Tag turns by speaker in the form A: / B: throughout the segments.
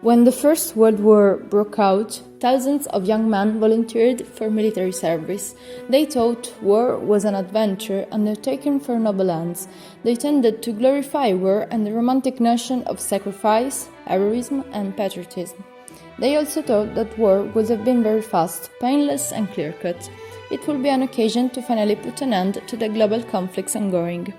A: When the First World War broke out, thousands of young men volunteered for military service. They thought war was an adventure undertaken for noble ends. They tended to glorify war and the romantic notion of sacrifice, heroism, and patriotism. They also thought that war would have been very fast, painless, and clear-cut. It would be an occasion to finally put an end to the global conflicts ongoing.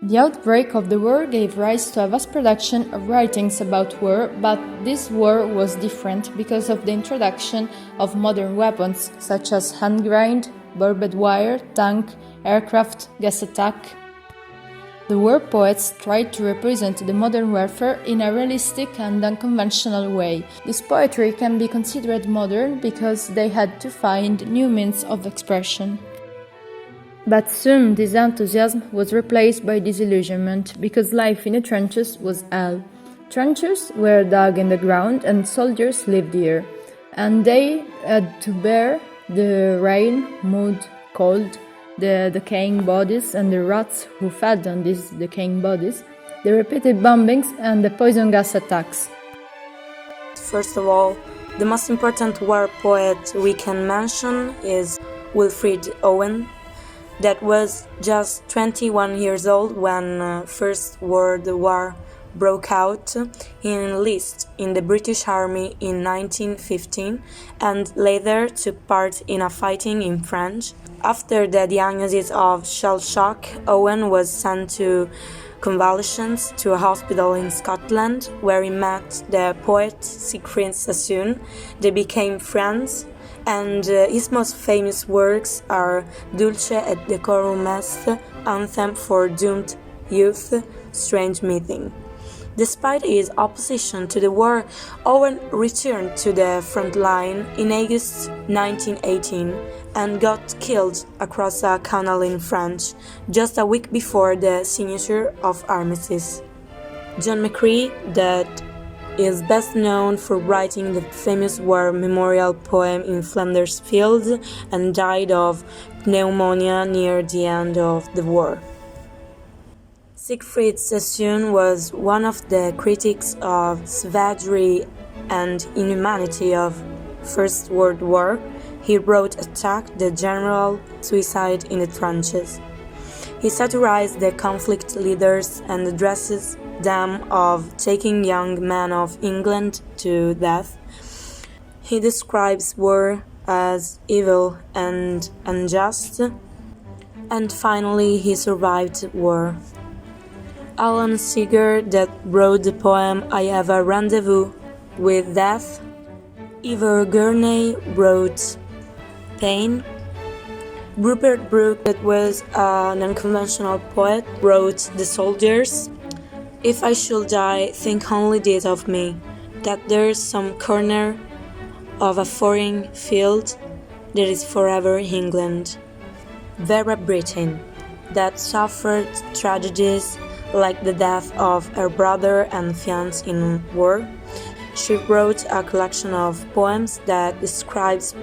A: The outbreak of the war gave rise to a vast production of writings about war, but this war was different because of the introduction of modern weapons such as hand grenade, barbed wire, tank, aircraft, gas attack. The war poets tried to represent the modern warfare in a realistic and unconventional way. This poetry can be considered modern because they had to find new means of expression. But soon this enthusiasm was replaced by disillusionment because life in the trenches was hell. Trenches were dug in the ground and soldiers lived here, and they had to bear the rain, mud, cold, the decaying bodies and the rats who fed on these decaying bodies, the repeated bombings and the poison gas attacks.
B: First of all, the most important war poet we can mention is Wilfred Owen, that was just 21 years old when First World War broke out. He enlisted in the British Army in 1915 and later took part in a fighting in France. After the diagnosis of shell shock, Owen was sent to convalescence to a hospital in Scotland, where he met the poet Siegfried Sassoon. They became friends, and his most famous works are Dulce et Decorum Est, anthem for doomed youth, Strange Meeting. Despite his opposition to the war, Owen returned to the front line in August 1918 and got killed across a canal in France, just a week before the signature of armistice. John McCrea, that is best known for writing the famous war memorial poem In Flanders Fields, and died of pneumonia near the end of the war. Siegfried Sassoon was one of the critics of savagery and inhumanity of First World War. He wrote Attack the General Suicide in the Trenches. He satirized the conflict leaders and addresses them of taking young men of England to death. He describes war as evil and unjust, and finally he survived war. Alan Seeger, that wrote the poem I Have a Rendezvous with Death. Ivor Gurney wrote Pain. Rupert Brooke, that was an unconventional poet, wrote The Soldiers. If I should die, think only this of me, that there's some corner of a foreign field that is forever England. Vera Brittain, that suffered tragedies like the death of her brother and fiancé in war. She wrote a collection of poems that describes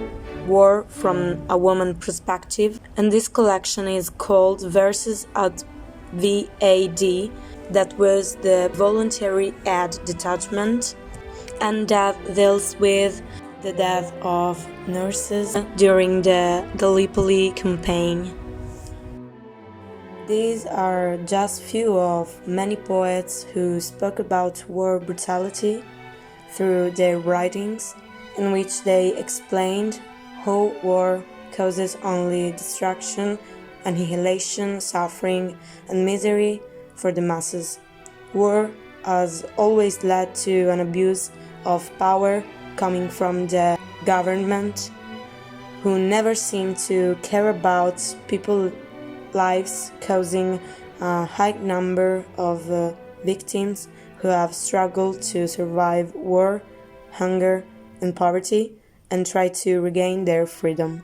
B: war from a woman's perspective, and this collection is called Verses at VAD, that was the Voluntary Aid Detachment, and that deals with the death of nurses during the Gallipoli campaign. These are just few of many poets who spoke about war brutality through their writings, in which they explained how war causes only destruction, annihilation, suffering, and misery for the masses. War has always led to an abuse of power coming from the government, who never seem to care about people's lives, causing a high number of victims who have struggled to survive war, hunger, and poverty, and try to regain their freedom.